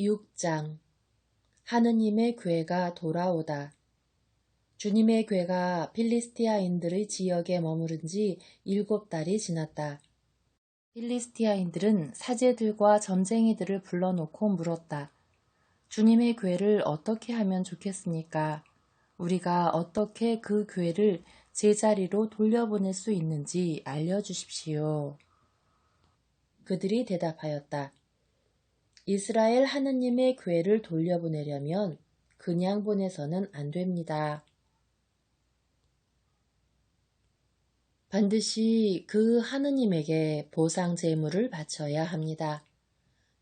6장 하느님의 괴가 돌아오다. 주님의 괴가 필리스티아인들의 지역에 머무른 지 7달이 지났다. 필리스티아인들은 사제들과 점쟁이들을 불러놓고 물었다. 주님의 괴를 어떻게 하면 좋겠습니까? 우리가 어떻게 그 괴를 제자리로 돌려보낼 수 있는지 알려주십시오. 그들이 대답하였다. 이스라엘 하느님의 괴를 돌려보내려면 그냥 보내서는 안 됩니다. 반드시 그 하느님에게 보상 제물을 바쳐야 합니다.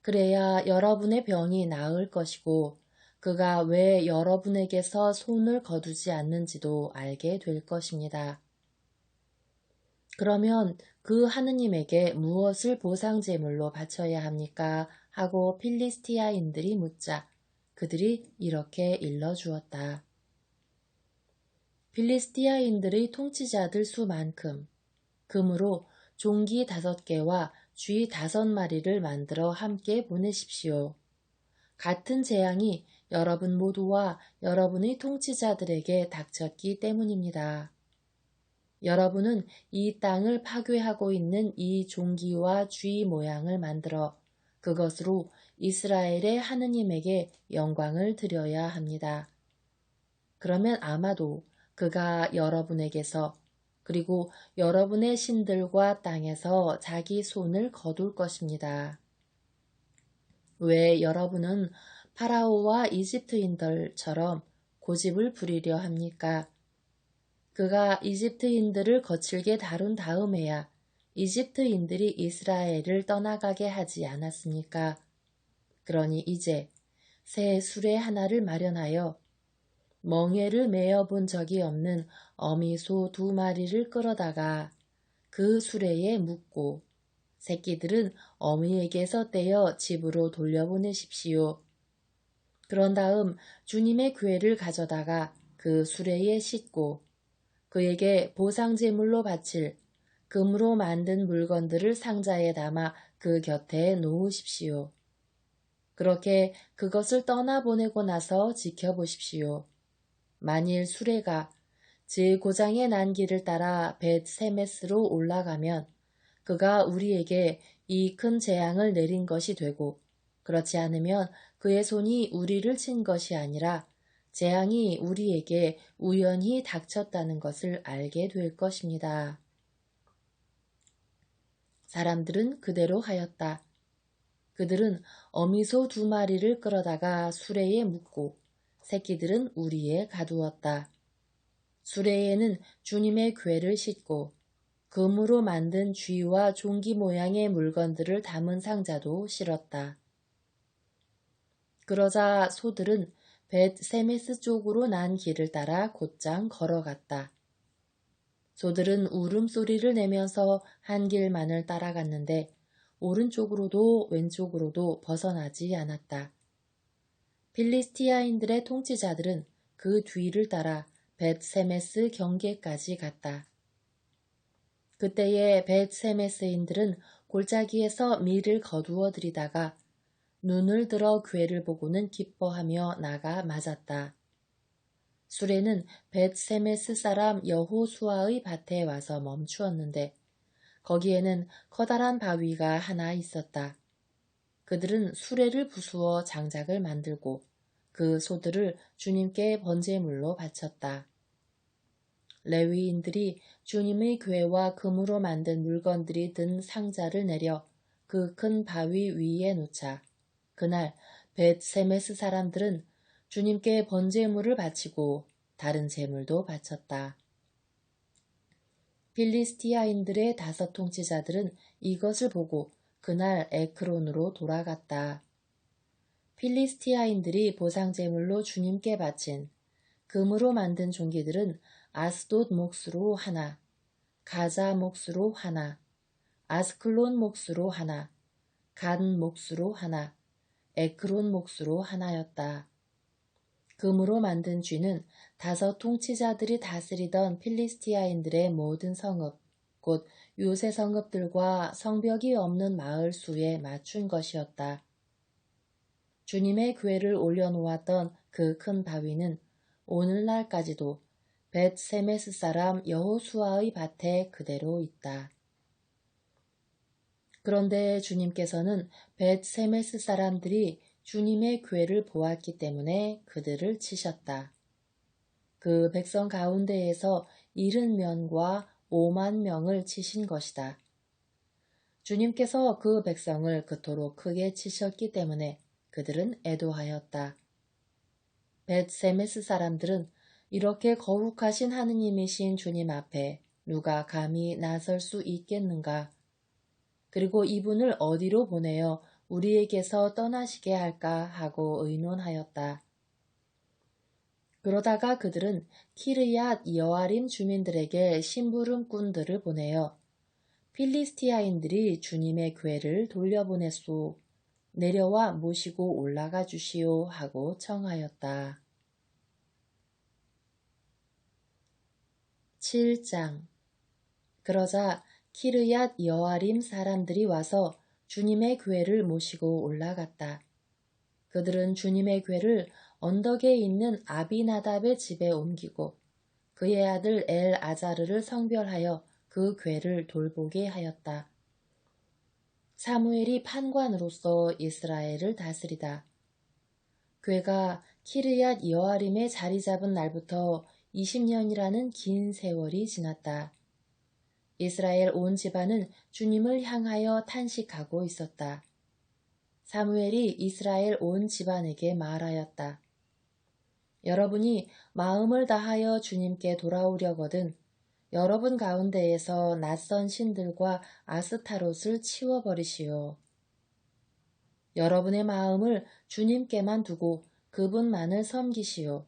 그래야 여러분의 병이 나을 것이고 그가 왜 여러분에게서 손을 거두지 않는지도 알게 될 것입니다. 그러면 그 하느님에게 무엇을 보상 제물로 바쳐야 합니까? 하고 필리스티아인들이 묻자 그들이 이렇게 일러주었다. 필리스티아인들의 통치자들 수만큼 금으로 종기 5개와 쥐 5마리를 만들어 함께 보내십시오. 같은 재앙이 여러분 모두와 여러분의 통치자들에게 닥쳤기 때문입니다. 여러분은 이 땅을 파괴하고 있는 이 종기와 쥐 모양을 만들어 그것으로 이스라엘의 하느님에게 영광을 드려야 합니다. 그러면 아마도 그가 여러분에게서 그리고 여러분의 신들과 땅에서 자기 손을 거둘 것입니다. 왜 여러분은 파라오와 이집트인들처럼 고집을 부리려 합니까? 그가 이집트인들을 거칠게 다룬 다음에야 이집트인들이 이스라엘을 떠나가게 하지 않았습니까? 그러니 이제 새 수레 하나를 마련하여 멍에를 메어본 적이 없는 어미소 2마리를 끌어다가 그 수레에 묶고 새끼들은 어미에게서 떼어 집으로 돌려보내십시오. 그런 다음 주님의 궤를 가져다가 그 수레에 싣고 그에게 보상제물로 바칠 금으로 만든 물건들을 상자에 담아 그 곁에 놓으십시오. 그렇게 그것을 떠나보내고 나서 지켜보십시오. 만일 수레가 제 고장에 난 길을 따라 벳세메스로 올라가면 그가 우리에게 이 큰 재앙을 내린 것이 되고 그렇지 않으면 그의 손이 우리를 친 것이 아니라 재앙이 우리에게 우연히 닥쳤다는 것을 알게 될 것입니다. 사람들은 그대로 하였다. 그들은 어미소 2마리를 끌어다가 수레에 묶고 새끼들은 우리에 가두었다. 수레에는 주님의 궤를 싣고 금으로 만든 쥐와 종기 모양의 물건들을 담은 상자도 실었다. 그러자 소들은 벳세메스 쪽으로 난 길을 따라 곧장 걸어갔다. 소들은 울음소리를 내면서 한 길만을 따라갔는데 오른쪽으로도 왼쪽으로도 벗어나지 않았다. 필리스티아인들의 통치자들은 그 뒤를 따라 벳세메스 경계까지 갔다. 그때에 벳세메스인들은 골짜기에서 밀을 거두어 들이다가 눈을 들어 궤를 보고는 기뻐하며 나가 맞았다. 수레는 벳세메스 사람 여호수아의 밭에 와서 멈추었는데 거기에는 커다란 바위가 하나 있었다. 그들은 수레를 부수어 장작을 만들고 그 소들을 주님께 번제물로 바쳤다. 레위인들이 주님의 궤와 금으로 만든 물건들이 든 상자를 내려 그 큰 바위 위에 놓자 그날 벳세메스 사람들은 주님께 번제물을 바치고 다른 제물도 바쳤다. 필리스티아인들의 5 통치자들은 이것을 보고 그날 에크론으로 돌아갔다. 필리스티아인들이 보상제물로 주님께 바친 금으로 만든 종기들은 아스돗 몫으로 하나, 가자 몫으로 하나, 아스클론 몫으로 하나, 간 몫으로 하나, 에크론 몫으로 하나였다. 금으로 만든 쥐는 5 통치자들이 다스리던 필리스티아인들의 모든 성읍, 곧 요새 성읍들과 성벽이 없는 마을 수에 맞춘 것이었다. 주님의 궤를 올려놓았던 그 큰 바위는 오늘날까지도 벳세메스 사람 여호수아의 밭에 그대로 있다. 그런데 주님께서는 벳세메스 사람들이 주님의 궤를 보았기 때문에 그들을 치셨다. 그 백성 가운데에서 70명과 5만 명을 치신 것이다. 주님께서 그 백성을 그토록 크게 치셨기 때문에 그들은 애도하였다. 벳세메스 사람들은 이렇게 거룩하신 하느님이신 주님 앞에 누가 감히 나설 수 있겠는가? 그리고 이분을 어디로 보내어 우리에게서 떠나시게 할까 하고 의논하였다. 그러다가 그들은 키르얏 여아림 주민들에게 심부름꾼들을 보내어 필리스티아인들이 주님의 궤를 돌려보냈소. 내려와 모시고 올라가 주시오 하고 청하였다. 7장. 그러자 키르얏 여아림 사람들이 와서 주님의 궤를 모시고 올라갔다. 그들은 주님의 궤를 언덕에 있는 아비나답의 집에 옮기고 그의 아들 엘아자르를 성별하여 그 궤를 돌보게 하였다. 사무엘이 판관으로서 이스라엘을 다스리다. 궤가 키르얏 여아림에 자리 잡은 날부터 20년이라는 긴 세월이 지났다. 이스라엘 온 집안은 주님을 향하여 탄식하고 있었다. 사무엘이 이스라엘 온 집안에게 말하였다. 여러분이 마음을 다하여 주님께 돌아오려거든 여러분 가운데에서 낯선 신들과 아스타롯을 치워버리시오. 여러분의 마음을 주님께만 두고 그분만을 섬기시오.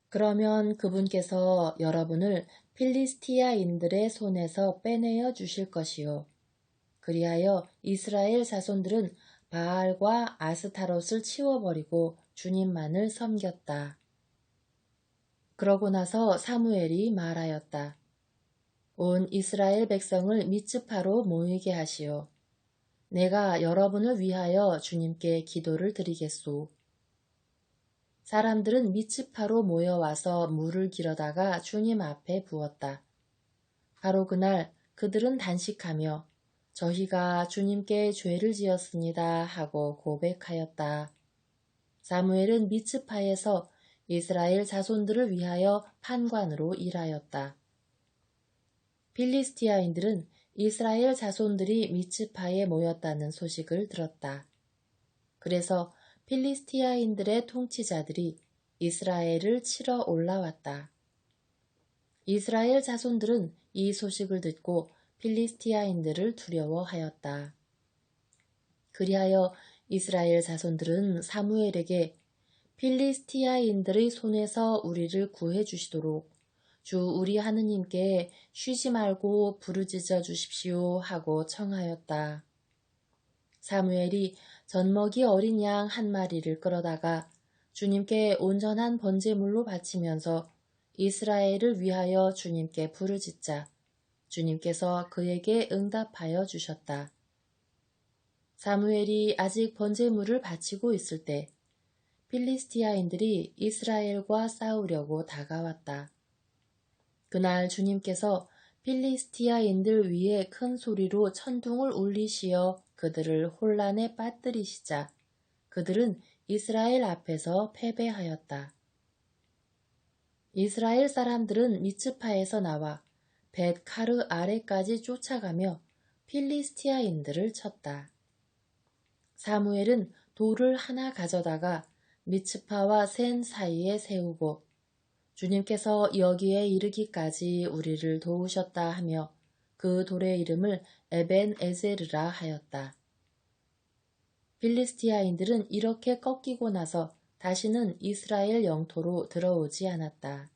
그러면 그분께서 여러분을 필리스티아인들의 손에서 빼내어 주실 것이요. 그리하여 이스라엘 자손들은 바알과 아스타롯을 치워버리고 주님만을 섬겼다. 그러고 나서 사무엘이 말하였다. 온 이스라엘 백성을 미츠파로 모이게 하시오. 내가 여러분을 위하여 주님께 기도를 드리겠소. 사람들은 미츠파로 모여와서 물을 길어다가 주님 앞에 부었다. 바로 그날 그들은 단식하며 저희가 주님께 죄를 지었습니다 하고 고백하였다. 사무엘은 미츠파에서 이스라엘 자손들을 위하여 판관으로 일하였다. 필리스티아인들은 이스라엘 자손들이 미츠파에 모였다는 소식을 들었다. 그래서 필리스티아인들의 통치자들이 이스라엘을 치러 올라왔다. 이스라엘 자손들은 이 소식을 듣고 필리스티아인들을 두려워하였다. 그리하여 이스라엘 자손들은 사무엘에게 필리스티아인들의 손에서 우리를 구해 주시도록 주 우리 하느님께 쉬지 말고 부르짖어 주십시오 하고 청하였다. 사무엘이 젖먹이 어린 양 한 마리를 끌어다가 주님께 온전한 번제물로 바치면서 이스라엘을 위하여 주님께 부르짖자 주님께서 그에게 응답하여 주셨다. 사무엘이 아직 번제물을 바치고 있을 때 필리스티아인들이 이스라엘과 싸우려고 다가왔다. 그날 주님께서 필리스티아인들 위에 큰 소리로 천둥을 울리시어 그들을 혼란에 빠뜨리시자 그들은 이스라엘 앞에서 패배하였다. 이스라엘 사람들은 미츠파에서 나와 벳카르 아래까지 쫓아가며 필리스티아인들을 쳤다. 사무엘은 돌을 하나 가져다가 미츠파와 센 사이에 세우고 주님께서 여기에 이르기까지 우리를 도우셨다 하며 그 돌의 이름을 에벤 에제르라 하였다. 필리스티아인들은 이렇게 꺾이고 나서 다시는 이스라엘 영토로 들어오지 않았다.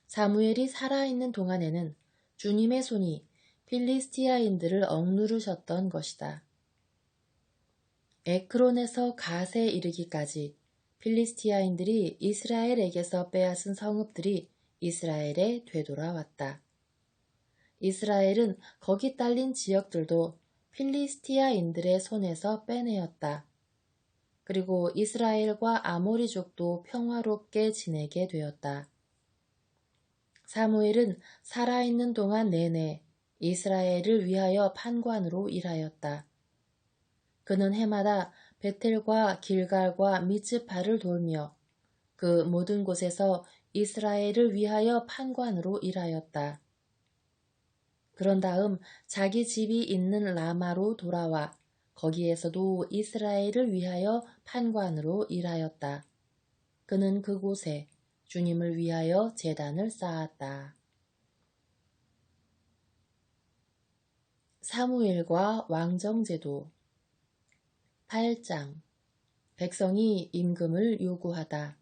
사무엘이 살아있는 동안에는 주님의 손이 필리스티아인들을 억누르셨던 것이다. 에크론에서 갓에 이르기까지 필리스티아인들이 이스라엘에게서 빼앗은 성읍들이 이스라엘에 되돌아왔다. 이스라엘은 거기 딸린 지역들도 필리스티아인들의 손에서 빼내었다. 그리고 이스라엘과 아모리족도 평화롭게 지내게 되었다. 사무엘은 살아있는 동안 내내 이스라엘을 위하여 판관으로 일하였다. 그는 해마다 베텔과 길갈과 미츠파를 돌며 그 모든 곳에서 이스라엘을 위하여 판관으로 일하였다. 그런 다음 자기 집이 있는 라마로 돌아와 거기에서도 이스라엘을 위하여 판관으로 일하였다. 그는 그곳에 주님을 위하여 제단을 쌓았다. 사무엘과 왕정제도 8장 백성이 임금을 요구하다.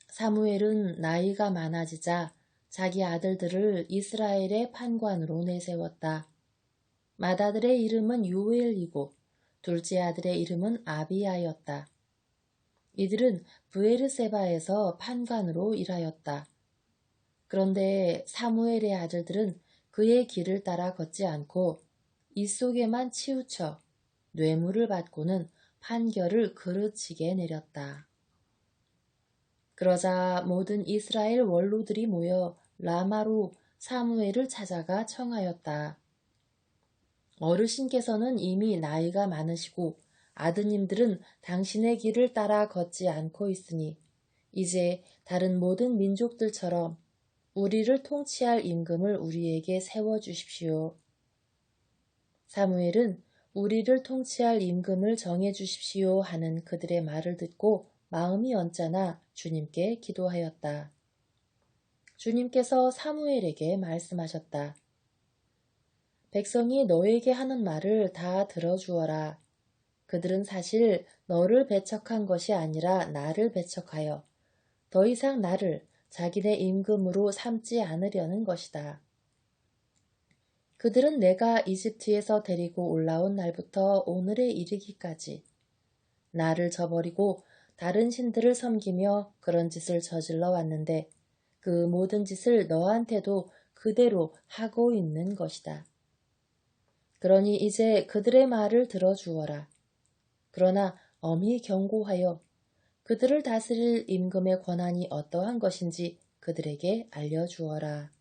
사무엘은 나이가 많아지자 자기 아들들을 이스라엘의 판관으로 내세웠다. 맏아들의 이름은 요엘이고 둘째 아들의 이름은 아비야였다. 이들은 브에르세바에서 판관으로 일하였다. 그런데 사무엘의 아들들은 그의 길을 따라 걷지 않고 이 속에만 치우쳐 뇌물을 받고는 판결을 그르치게 내렸다. 그러자 모든 이스라엘 원로들이 모여 라마로 사무엘을 찾아가 청하였다. 어르신께서는 이미 나이가 많으시고 아드님들은 당신의 길을 따라 걷지 않고 있으니 이제 다른 모든 민족들처럼 우리를 통치할 임금을 우리에게 세워주십시오. 사무엘은 우리를 통치할 임금을 정해주십시오 하는 그들의 말을 듣고 마음이 언짢아 주님께 기도하였다. 주님께서 사무엘에게 말씀하셨다. 백성이 너에게 하는 말을 다 들어주어라. 그들은 사실 너를 배척한 것이 아니라 나를 배척하여 더 이상 나를 자기네 임금으로 삼지 않으려는 것이다. 그들은 내가 이집트에서 데리고 올라온 날부터 오늘에 이르기까지 나를 저버리고 다른 신들을 섬기며 그런 짓을 저질러 왔는데 그 모든 짓을 너한테도 그대로 하고 있는 것이다. 그러니 이제 그들의 말을 들어주어라. 그러나 엄히 경고하여 그들을 다스릴 임금의 권한이 어떠한 것인지 그들에게 알려주어라.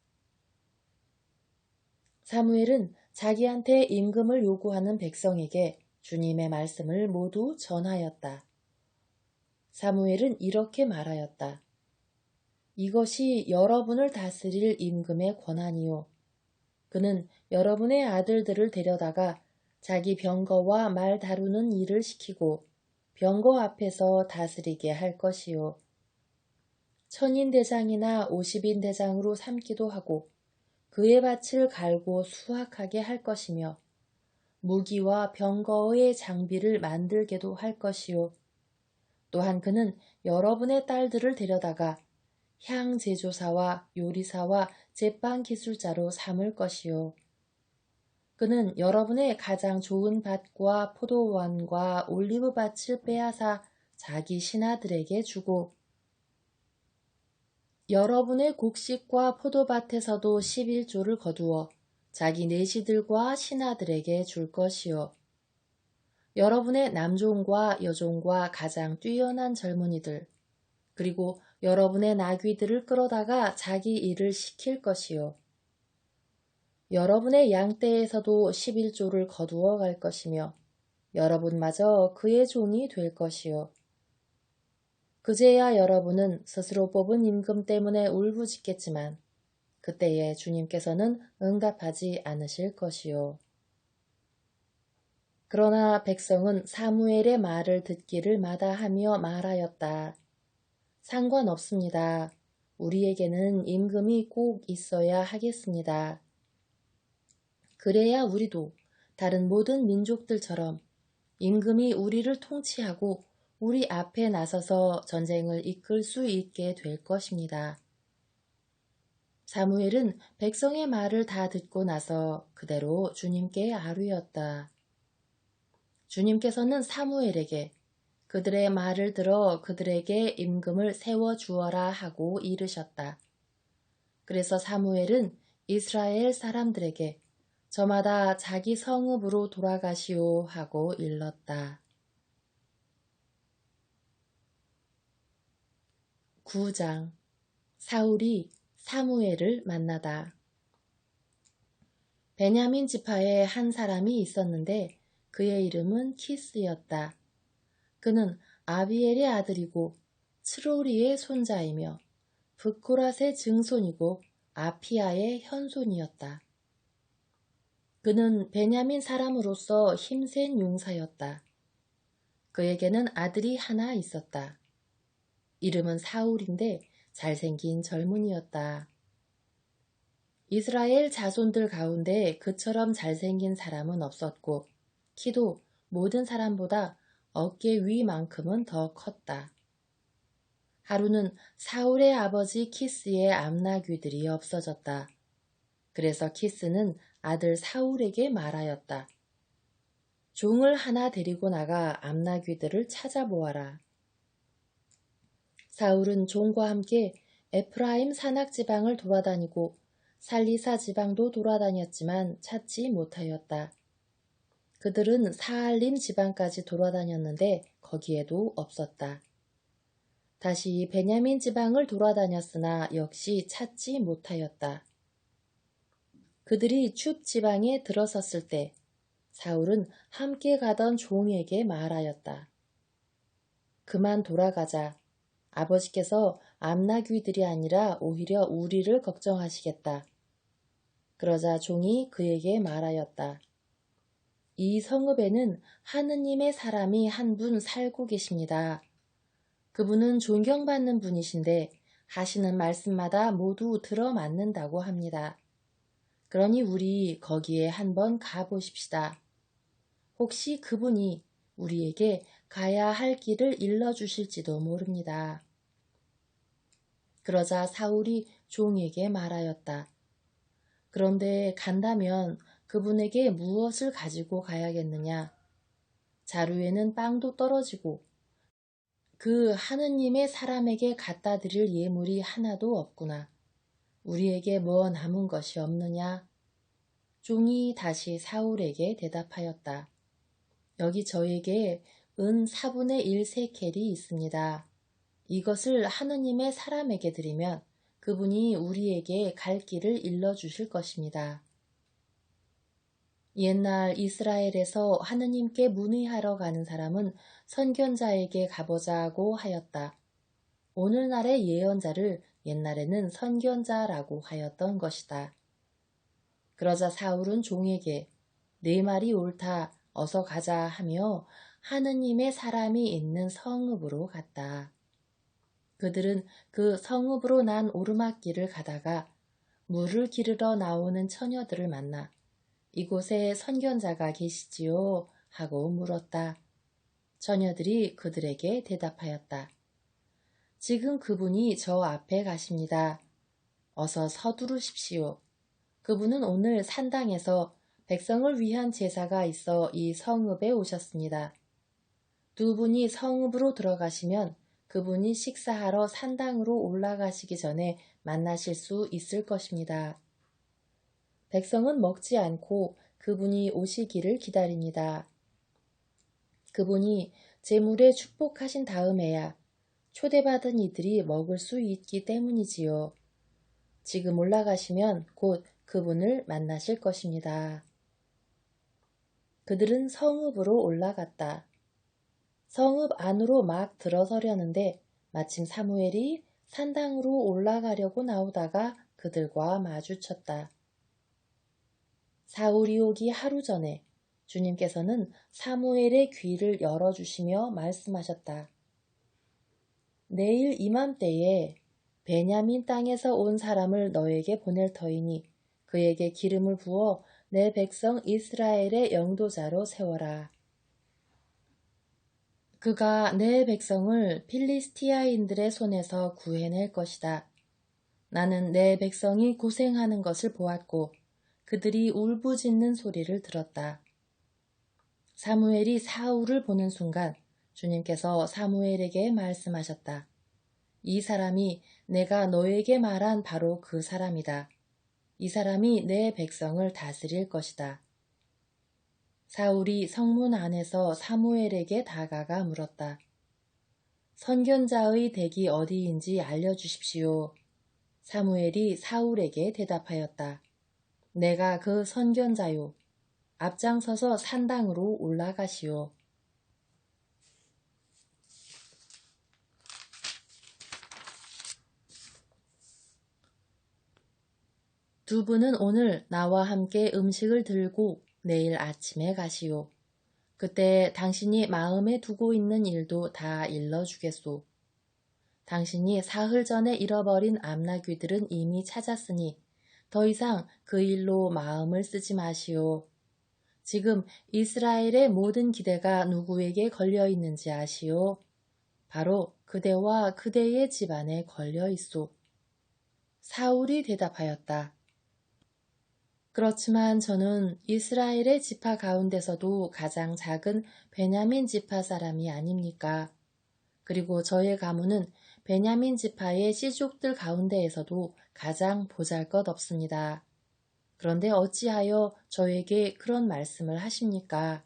사무엘은 자기한테 임금을 요구하는 백성에게 주님의 말씀을 모두 전하였다. 사무엘은 이렇게 말하였다. 이것이 여러분을 다스릴 임금의 권한이요. 그는 여러분의 아들들을 데려다가 자기 병거와 말 다루는 일을 시키고 병거 앞에서 다스리게 할 것이요. 1000인 대장이나 50인 대장으로 삼기도 하고 그의 밭을 갈고 수확하게 할 것이며 무기와 병거의 장비를 만들게도 할 것이요. 또한 그는 여러분의 딸들을 데려다가 향 제조사와 요리사와 제빵 기술자로 삼을 것이요. 그는 여러분의 가장 좋은 밭과 포도원과 올리브밭을 빼앗아 자기 신하들에게 주고 여러분의 곡식과 포도밭에서도 11조를 거두어 자기 내시들과 신하들에게 줄 것이요. 여러분의 남종과 여종과 가장 뛰어난 젊은이들 그리고 여러분의 나귀들을 끌어다가 자기 일을 시킬 것이요. 여러분의 양떼에서도 11조를 거두어 갈 것이며 여러분마저 그의 종이 될 것이요. 그제야 여러분은 스스로 뽑은 임금 때문에 울부짖겠지만 그때에 주님께서는 응답하지 않으실 것이요. 그러나 백성은 사무엘의 말을 듣기를 마다하며 말하였다. 상관없습니다. 우리에게는 임금이 꼭 있어야 하겠습니다. 그래야 우리도 다른 모든 민족들처럼 임금이 우리를 통치하고 우리 앞에 나서서 전쟁을 이끌 수 있게 될 것입니다. 사무엘은 백성의 말을 다 듣고 나서 그대로 주님께 아뢰었다. 주님께서는 사무엘에게 그들의 말을 들어 그들에게 임금을 세워주어라 하고 이르셨다. 그래서 사무엘은 이스라엘 사람들에게 저마다 자기 성읍으로 돌아가시오 하고 일렀다. 9장 사울이 사무엘을 만나다. 베냐민 지파에 한 사람이 있었는데 그의 이름은 키스였다. 그는 아비엘의 아들이고 츠로리의 손자이며 브코랏의 증손이고 아피아의 현손이었다. 그는 베냐민 사람으로서 힘센 용사였다. 그에게는 아들이 하나 있었다. 이름은 사울인데 잘생긴 젊은이였다. 이스라엘 자손들 가운데 그처럼 잘생긴 사람은 없었고 키도 모든 사람보다 어깨 위만큼은 더 컸다. 하루는 사울의 아버지 키스의 암나귀들이 없어졌다. 그래서 키스는 아들 사울에게 말하였다. 종을 하나 데리고 나가 암나귀들을 찾아보아라. 사울은 종과 함께 에프라임 산악지방을 돌아다니고 살리사 지방도 돌아다녔지만 찾지 못하였다. 그들은 사알림 지방까지 돌아다녔는데 거기에도 없었다. 다시 베냐민 지방을 돌아다녔으나 역시 찾지 못하였다. 그들이 춥 지방에 들어섰을 때 사울은 함께 가던 종에게 말하였다. 그만 돌아가자. 아버지께서 암나귀들이 아니라 오히려 우리를 걱정하시겠다. 그러자 종이 그에게 말하였다. 이 성읍에는 하느님의 사람이 한 분 살고 계십니다. 그분은 존경받는 분이신데 하시는 말씀마다 모두 들어맞는다고 합니다. 그러니 우리 거기에 한번 가보십시다. 혹시 그분이 우리에게 가야 할 길을 일러주실지도 모릅니다. 그러자 사울이 종에게 말하였다. 그런데 간다면 그분에게 무엇을 가지고 가야겠느냐? 자루에는 빵도 떨어지고 그 하느님의 사람에게 갖다 드릴 예물이 하나도 없구나. 우리에게 뭐 남은 것이 없느냐? 종이 다시 사울에게 대답하였다. 여기 저에게 은 4분의 1 세켈이 있습니다. 이것을 하느님의 사람에게 드리면 그분이 우리에게 갈 길을 일러주실 것입니다. 옛날 이스라엘에서 하느님께 문의하러 가는 사람은 선견자에게 가보자고 하였다. 오늘날의 예언자를 옛날에는 선견자라고 하였던 것이다. 그러자 사울은 종에게 네 말이 옳다, 어서 가자 하며 하느님의 사람이 있는 성읍으로 갔다. 그들은 그 성읍으로 난 오르막길을 가다가 물을 기르러 나오는 처녀들을 만나 이곳에 선견자가 계시지요? 하고 물었다. 처녀들이 그들에게 대답하였다. 지금 그분이 저 앞에 가십니다. 어서 서두르십시오. 그분은 오늘 산당에서 백성을 위한 제사가 있어 이 성읍에 오셨습니다. 두 분이 성읍으로 들어가시면 그분이 식사하러 산당으로 올라가시기 전에 만나실 수 있을 것입니다. 백성은 먹지 않고 그분이 오시기를 기다립니다. 그분이 제물에 축복하신 다음에야 초대받은 이들이 먹을 수 있기 때문이지요. 지금 올라가시면 곧 그분을 만나실 것입니다. 그들은 성읍으로 올라갔다. 성읍 안으로 막 들어서려는데 마침 사무엘이 산당으로 올라가려고 나오다가 그들과 마주쳤다. 사울이 오기 하루 전에 주님께서는 사무엘의 귀를 열어주시며 말씀하셨다. 내일 이맘때에 베냐민 땅에서 온 사람을 너에게 보낼 터이니 그에게 기름을 부어 내 백성 이스라엘의 영도자로 세워라. 그가 내 백성을 필리스티아인들의 손에서 구해낼 것이다. 나는 내 백성이 고생하는 것을 보았고 그들이 울부짖는 소리를 들었다. 사무엘이 사울을 보는 순간 주님께서 사무엘에게 말씀하셨다. 이 사람이 내가 너에게 말한 바로 그 사람이다. 이 사람이 내 백성을 다스릴 것이다. 사울이 성문 안에서 사무엘에게 다가가 물었다. 선견자의 댁이 어디인지 알려주십시오. 사무엘이 사울에게 대답하였다. 내가 그 선견자요. 앞장서서 산당으로 올라가시오. 두 분은 오늘 나와 함께 음식을 들고 내일 아침에 가시오. 그때 당신이 마음에 두고 있는 일도 다 일러주겠소. 당신이 사흘 전에 잃어버린 암나귀들은 이미 찾았으니 더 이상 그 일로 마음을 쓰지 마시오. 지금 이스라엘의 모든 기대가 누구에게 걸려 있는지 아시오? 바로 그대와 그대의 집안에 걸려 있소. 사울이 대답하였다. 그렇지만 저는 이스라엘의 지파 가운데서도 가장 작은 베냐민 지파 사람이 아닙니까? 그리고 저의 가문은 베냐민 지파의 씨족들 가운데에서도 가장 보잘것없습니다. 그런데 어찌하여 저에게 그런 말씀을 하십니까?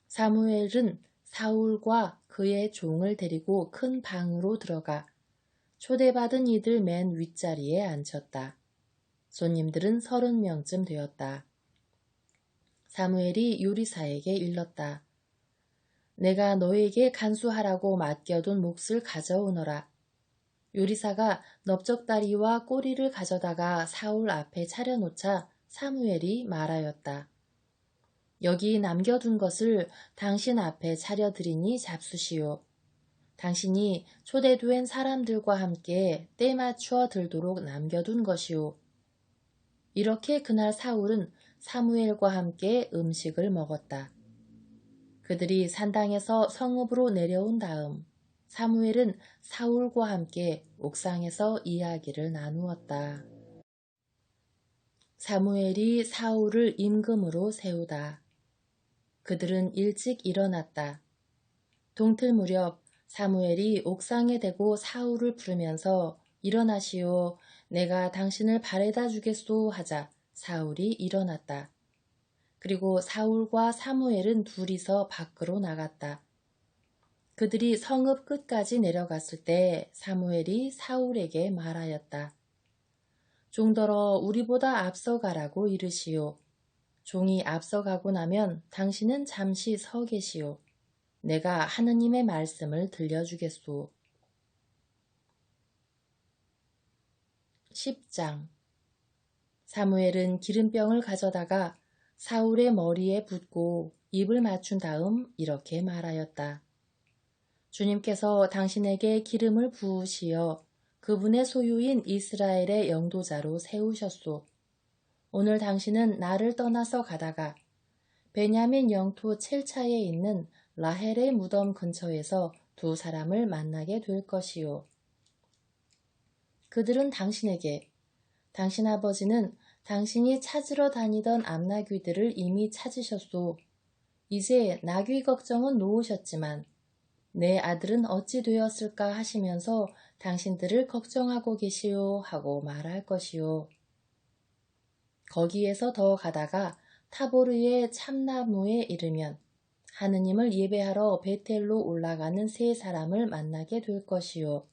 사무엘은 사울과 그의 종을 데리고 큰 방으로 들어가 초대받은 이들 맨 윗자리에 앉혔다. 손님들은 30명쯤 되었다. 사무엘이 요리사에게 일렀다. 내가 너에게 간수하라고 맡겨둔 몫을 가져오너라. 요리사가 넓적다리와 꼬리를 가져다가 사울 앞에 차려놓자 사무엘이 말하였다. 여기 남겨둔 것을 당신 앞에 차려드리니 잡수시오. 당신이 초대된 사람들과 함께 때 맞추어 들도록 남겨둔 것이오. 이렇게 그날 사울은 사무엘과 함께 음식을 먹었다. 그들이 산당에서 성읍으로 내려온 다음 사무엘은 사울과 함께 옥상에서 이야기를 나누었다. 사무엘이 사울을 임금으로 세우다. 그들은 일찍 일어났다. 동틀 무렵 사무엘이 옥상에 대고 사울을 부르면서 일어나시오. 내가 당신을 바래다 주겠소 하자 사울이 일어났다. 그리고 사울과 사무엘은 둘이서 밖으로 나갔다. 그들이 성읍 끝까지 내려갔을 때 사무엘이 사울에게 말하였다. 종더러 우리보다 앞서가라고 이르시오. 종이 앞서가고 나면 당신은 잠시 서 계시오. 내가 하느님의 말씀을 들려주겠소. 10장 사무엘은 기름병을 가져다가 사울의 머리에 붓고 입을 맞춘 다음 이렇게 말하였다. 주님께서 당신에게 기름을 부으시어 그분의 소유인 이스라엘의 영도자로 세우셨소. 오늘 당신은 나를 떠나서 가다가 베냐민 영토 첼차에 있는 라헬의 무덤 근처에서 두 사람을 만나게 될 것이요. 그들은 당신에게 당신 아버지는 당신이 찾으러 다니던 암나귀들을 이미 찾으셨소. 이제 나귀 걱정은 놓으셨지만 내 아들은 어찌 되었을까 하시면서 당신들을 걱정하고 계시오 하고 말할 것이요. 거기에서 더 가다가 타보르의 참나무에 이르면 하느님을 예배하러 베텔로 올라가는 세 사람을 만나게 될 것이요.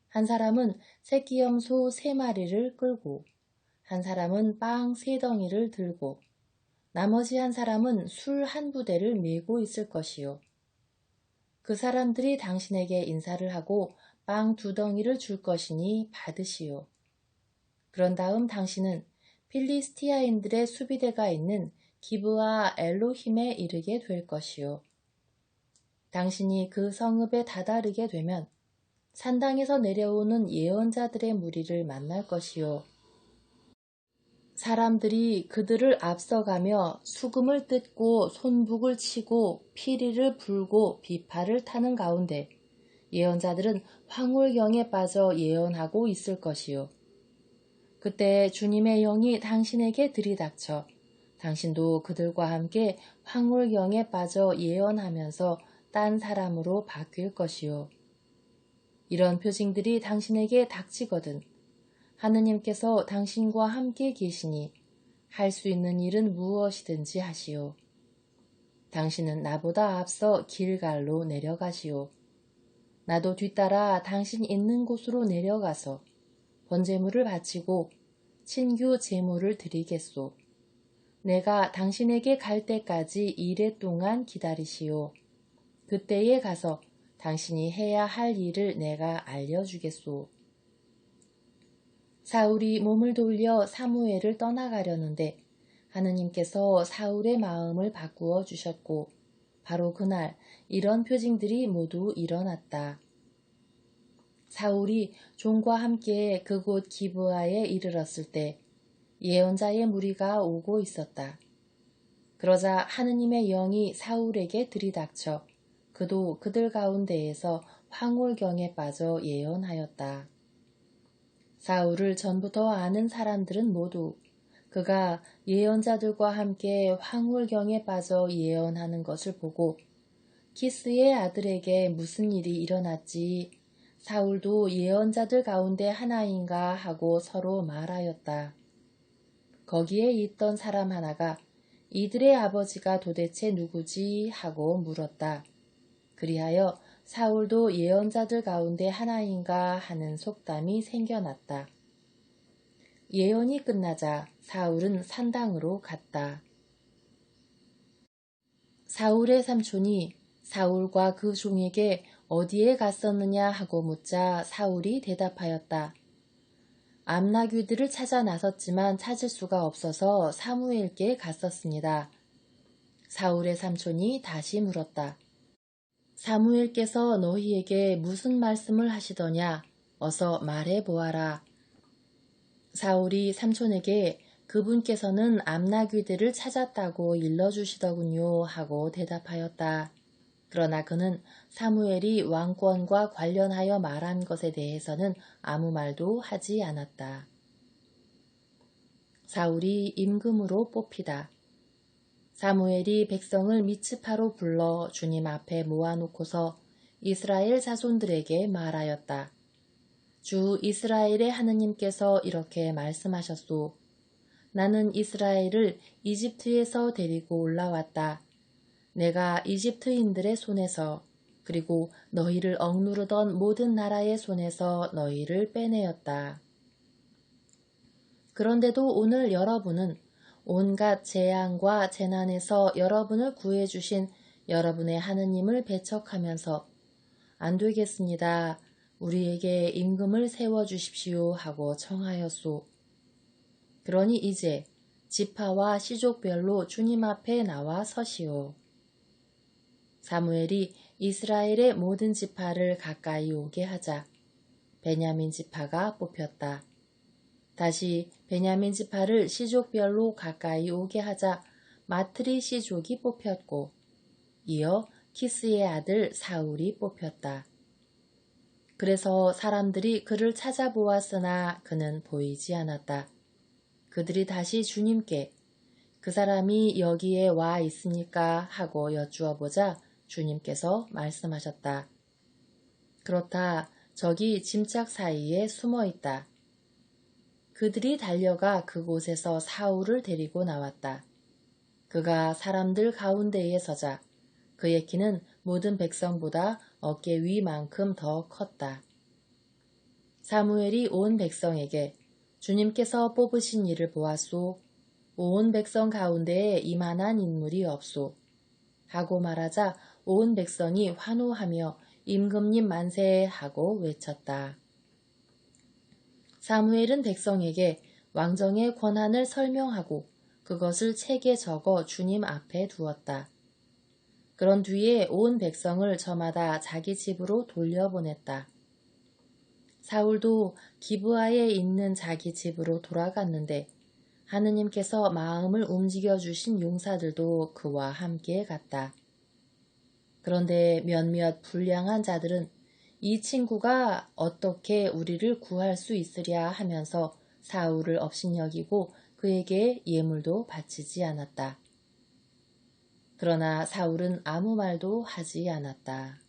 한 사람은 새끼염소 3마리를 끌고 한 사람은 빵 3덩이를 들고 나머지 한 사람은 술 1부대를 메고 있을 것이요. 그 사람들이 당신에게 인사를 하고 빵 2덩이를 줄 것이니 받으시오. 그런 다음 당신은 필리스티아인들의 수비대가 있는 기브아 엘로힘에 이르게 될 것이요. 당신이 그 성읍에 다다르게 되면 산당에서 내려오는 예언자들의 무리를 만날 것이요. 사람들이 그들을 앞서가며 수금을 뜯고 손북을 치고 피리를 불고 비파를 타는 가운데 예언자들은 황홀경에 빠져 예언하고 있을 것이요. 그때 주님의 영이 당신에게 들이닥쳐 당신도 그들과 함께 황홀경에 빠져 예언하면서 딴 사람으로 바뀔 것이요. 이런 표징들이 당신에게 닥치거든 하느님께서 당신과 함께 계시니 할 수 있는 일은 무엇이든지 하시오. 당신은 나보다 앞서 길갈로 내려가시오. 나도 뒤따라 당신 있는 곳으로 내려가서 번제물을 바치고 친교 제물을 드리겠소. 내가 당신에게 갈 때까지 이레 동안 기다리시오. 그때에 가서 당신이 해야 할 일을 내가 알려주겠소. 사울이 몸을 돌려 사무엘을 떠나가려는데 하느님께서 사울의 마음을 바꾸어 주셨고 바로 그날 이런 표징들이 모두 일어났다. 사울이 종과 함께 그곳 기브아에 이르렀을 때 예언자의 무리가 오고 있었다. 그러자 하느님의 영이 사울에게 들이닥쳐 그도 그들 가운데에서 황홀경에 빠져 예언하였다. 사울을 전부터 아는 사람들은 모두 그가 예언자들과 함께 황홀경에 빠져 예언하는 것을 보고 키스의 아들에게 무슨 일이 일어났지? 사울도 예언자들 가운데 하나인가 하고 서로 말하였다. 거기에 있던 사람 하나가 이들의 아버지가 도대체 누구지? 하고 물었다. 그리하여 사울도 예언자들 가운데 하나인가 하는 속담이 생겨났다. 예언이 끝나자 사울은 산당으로 갔다. 사울의 삼촌이 사울과 그 종에게 어디에 갔었느냐 하고 묻자 사울이 대답하였다. 암나귀들을 찾아 나섰지만 찾을 수가 없어서 사무엘께 갔었습니다. 사울의 삼촌이 다시 물었다. 사무엘께서 너희에게 무슨 말씀을 하시더냐? 어서 말해 보아라. 사울이 삼촌에게 그분께서는 암나귀들을 찾았다고 일러주시더군요 하고 대답하였다. 그러나 그는 사무엘이 왕권과 관련하여 말한 것에 대해서는 아무 말도 하지 않았다. 사울이 임금으로 뽑히다. 사무엘이 백성을 미츠파로 불러 주님 앞에 모아놓고서 이스라엘 자손들에게 말하였다. 주 이스라엘의 하느님께서 이렇게 말씀하셨소. 나는 이스라엘을 이집트에서 데리고 올라왔다. 내가 이집트인들의 손에서 그리고 너희를 억누르던 모든 나라의 손에서 너희를 빼내었다. 그런데도 오늘 여러분은 온갖 재앙과 재난에서 여러분을 구해주신 여러분의 하느님을 배척하면서 안 되겠습니다. 우리에게 임금을 세워주십시오 하고 청하였소. 그러니 이제 지파와 시족별로 주님 앞에 나와 서시오. 사무엘이 이스라엘의 모든 지파를 가까이 오게 하자 베냐민 지파가 뽑혔다. 다시 베냐민 지파를 시족별로 가까이 오게 하자 마트리 시족이 뽑혔고 이어 키스의 아들 사울이 뽑혔다. 그래서 사람들이 그를 찾아보았으나 그는 보이지 않았다. 그들이 다시 주님께 그 사람이 여기에 와 있으니까 하고 여쭈어보자 주님께서 말씀하셨다. 그렇다. 저기 짐짝 사이에 숨어 있다. 그들이 달려가 그곳에서 사울을 데리고 나왔다. 그가 사람들 가운데에 서자 그의 키는 모든 백성보다 어깨 위만큼 더 컸다. 사무엘이 온 백성에게 주님께서 뽑으신 이를 보았소. 온 백성 가운데에 이만한 인물이 없소. 하고 말하자 온 백성이 환호하며 임금님 만세 하고 외쳤다. 사무엘은 백성에게 왕정의 권한을 설명하고 그것을 책에 적어 주님 앞에 두었다. 그런 뒤에 온 백성을 저마다 자기 집으로 돌려보냈다. 사울도 기브아에 있는 자기 집으로 돌아갔는데 하느님께서 마음을 움직여주신 용사들도 그와 함께 갔다. 그런데 몇몇 불량한 자들은 이 친구가 어떻게 우리를 구할 수 있으랴 하면서 사울을 업신여기고 그에게 예물도 바치지 않았다. 그러나 사울은 아무 말도 하지 않았다.